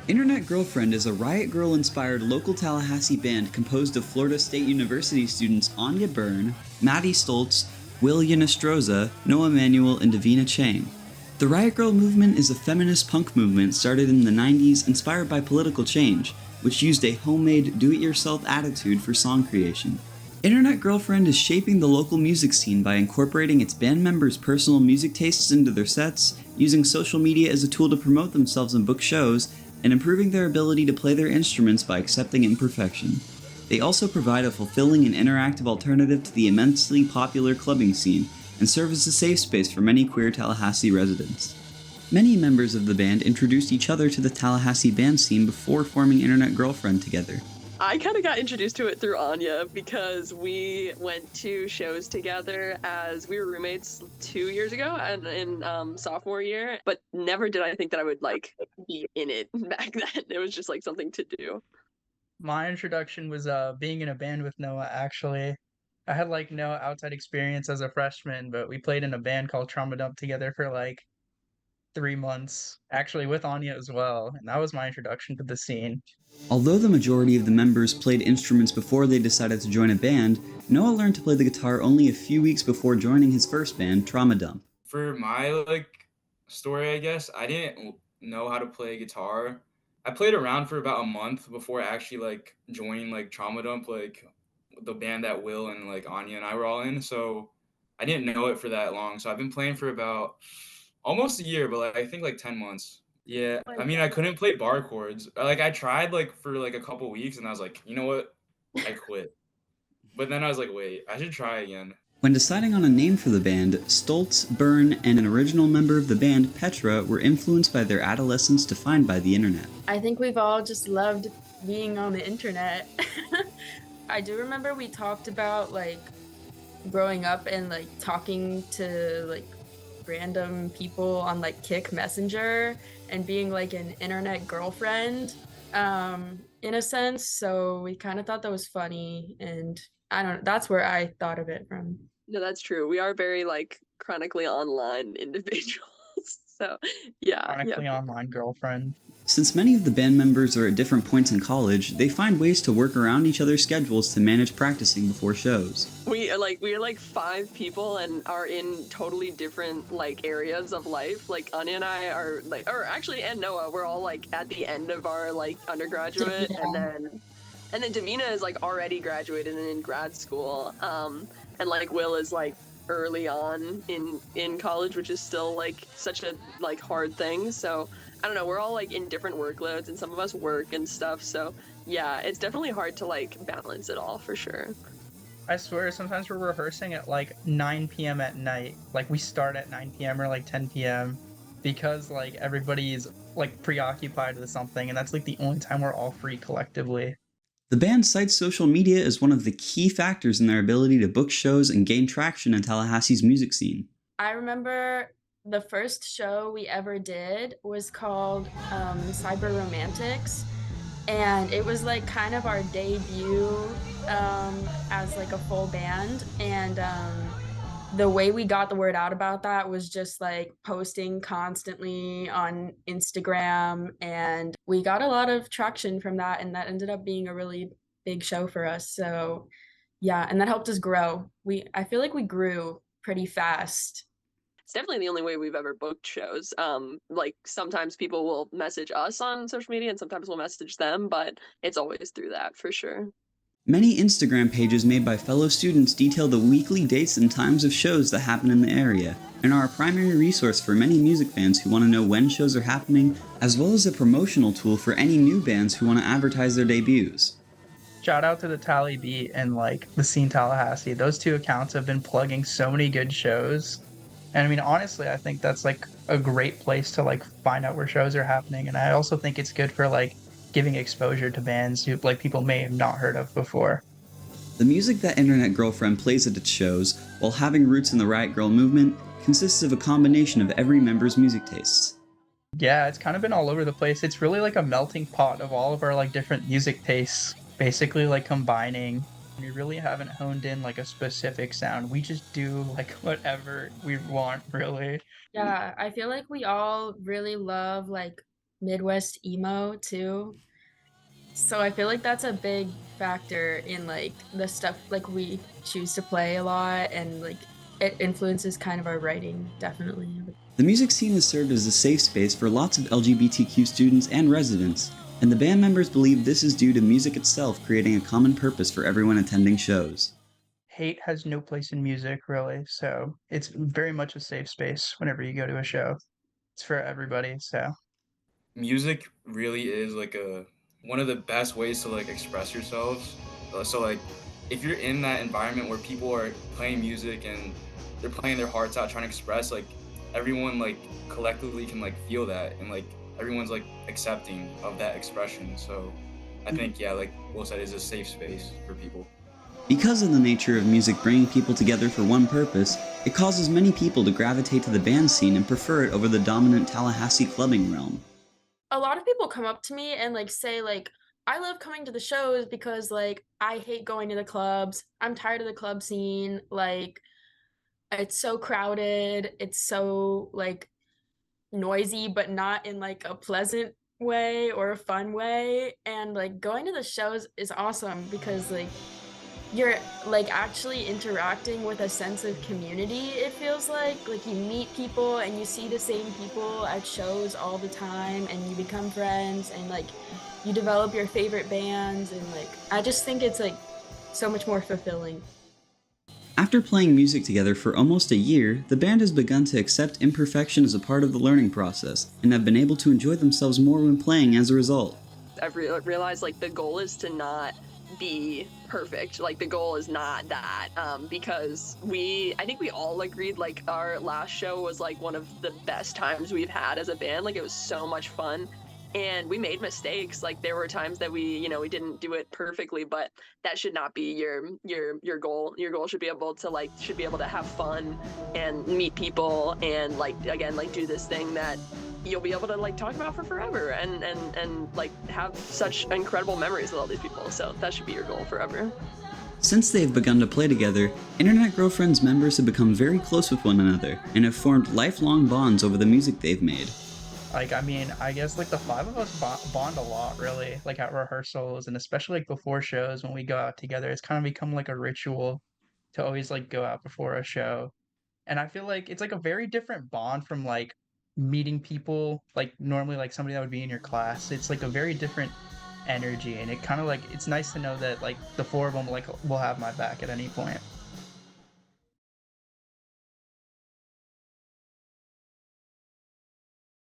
Internet Girlfriend is a Riot Grrrl-inspired local Tallahassee band composed of Florida State University students Anya Byrne, Maddie Stoltz, Will Yanestroza, Noah Manuel, and Davina Chang. The Riot Grrrl movement is a feminist punk movement started in the 90s inspired by political change, which used a homemade, do-it-yourself attitude for song creation. Internet Girlfriend is shaping the local music scene by incorporating its band members' personal music tastes into their sets, using social media as a tool to promote themselves and book shows, and improving their ability to play their instruments by accepting imperfection. They also provide a fulfilling and interactive alternative to the immensely popular clubbing scene, and serve as a safe space for many queer Tallahassee residents. Many members of the band introduced each other to the Tallahassee band scene before forming Internet Girlfriend together. I kind of got introduced to it through Anya because we went to shows together as we were roommates 2 years ago and in sophomore year, but never did I think that I would be in it back then. It was just something to do. My introduction was being in a band with Noah, actually. I had no outside experience as a freshman, but we played in a band called Trauma Dump together for 3 months, actually with Anya as well, and that was my introduction to the scene. Although the majority of the members played instruments before they decided to join a band, Noah learned to play the guitar only a few weeks before joining his first band, Trauma Dump. For my story, I guess, I didn't know how to play guitar. I played around for about a month before actually joining Trauma Dump, the band that Will and Anya and I were all in. So I didn't know it for that long. So I've been playing for about almost a year, but I think 10 months. Yeah, I mean, I couldn't play bar chords. I tried for a couple weeks, and I was like, you know what? I quit. But then I was like, wait, I should try again. When deciding on a name for the band, Stoltz, Byrne, and an original member of the band, Petra, were influenced by their adolescence defined by the internet. I think we've all just loved being on the internet. I do remember we talked about growing up and talking to random people on Kik Messenger and being an internet girlfriend in a sense. So we kind of thought that was funny, and I don't know, that's where I thought of it from. No, that's true. We are very chronically online individuals. So yeah. Chronically online girlfriend. Since many of the band members are at different points in college, they find ways to work around each other's schedules to manage practicing before shows. We are 5 people and are in totally different areas of life. Anya and I are and Noah, we're all at the end of our undergraduate, Yeah. and then Davina is already graduated and in grad school. And Will is early on in college, which is still such a hard thing. So I don't know, we're all in different workloads, and some of us work and stuff. So yeah, it's definitely hard to balance it all for sure. I swear, sometimes we're rehearsing at 9 p.m. at night. We start at 9 p.m. or 10 p.m. because everybody's preoccupied with something, and that's the only time we're all free collectively. The band cites social media as one of the key factors in their ability to book shows and gain traction in Tallahassee's music scene. I remember the first show we ever did was called Cyber Romantics, and it was kind of our debut as a full band, and the way we got the word out about that was just posting constantly on Instagram, and we got a lot of traction from that, and that ended up being a really big show for us. So yeah, and that helped us grow. I feel we grew pretty fast. It's definitely the only way we've ever booked shows. Sometimes people will message us on social media and sometimes we'll message them, but it's always through that for sure. Many Instagram pages made by fellow students detail the weekly dates and times of shows that happen in the area, and are a primary resource for many music fans who want to know when shows are happening, as well as a promotional tool for any new bands who want to advertise their debuts. Shout out to the Tally Beat and the Scene Tallahassee. Those two accounts have been plugging so many good shows. And I mean, honestly, I think that's a great place to find out where shows are happening. And I also think it's good for giving exposure to bands who people may have not heard of before. The music that Internet Girlfriend plays at its shows, while having roots in the Riot Grrrl movement, consists of a combination of every member's music tastes. Yeah, it's kind of been all over the place. It's really a melting pot of all of our different music tastes, basically combining. We really haven't honed in a specific sound. We just do whatever we want, really. Yeah, I feel we all really love Midwest emo too. So I feel like that's a big factor in like the stuff like we choose to play a lot, and like it influences kind of our writing, definitely. The music scene has served as a safe space for lots of LGBTQ students and residents, and the band members believe this is due to music itself creating a common purpose for everyone attending shows. Hate has no place in music, really, so it's very much a safe space whenever you go to a show. It's for everybody, so Music really is like a one of the best ways to like express yourselves. So like if you're in that environment where people are playing music and they're playing their hearts out trying to express, like everyone like collectively can like feel that, and like everyone's like accepting of that expression. So I think yeah, like Will said, is a safe space for people. Because of the nature of music bringing people together for one purpose, it causes many people to gravitate to the band scene and prefer it over the dominant Tallahassee clubbing realm. A lot of people come up to me and like say like, I love coming to the shows because like I hate going to the clubs. I'm tired of the club scene. Like it's so crowded. It's so like noisy, but not in like a pleasant way or a fun way. And like going to the shows is awesome because like you're like actually interacting with a sense of community. It feels like you meet people and you see the same people at shows all the time, and you become friends, and like you develop your favorite bands, and like I just think it's like so much more fulfilling. After playing music together for almost a year, the band has begun to accept imperfection as a part of the learning process, and have been able to enjoy themselves more when playing as a result. I've realized like the goal is to not be perfect. Like the goal is not that, because I think we all agreed like our last show was like one of the best times we've had as a band. Like it was so much fun, and we made mistakes. Like there were times that we didn't do it perfectly, but that should not be your goal. Your goal should be able to have fun and meet people, and like again like do this thing that you'll be able to like talk about for forever, and like have such incredible memories with all these people. So that should be your goal forever. Since they have begun to play together, Internet Girlfriends members have become very close with one another and have formed lifelong bonds over the music they've made. like I mean, I guess like the five of us bond a lot, really, like at rehearsals and especially like before shows when we go out together. It's kind of become like a ritual to always like go out before a show. And I feel like it's like a very different bond from like meeting people like normally like somebody that would be in your class. It's like a very different energy, and it kind of like it's nice to know that like the four of them like will have my back at any point.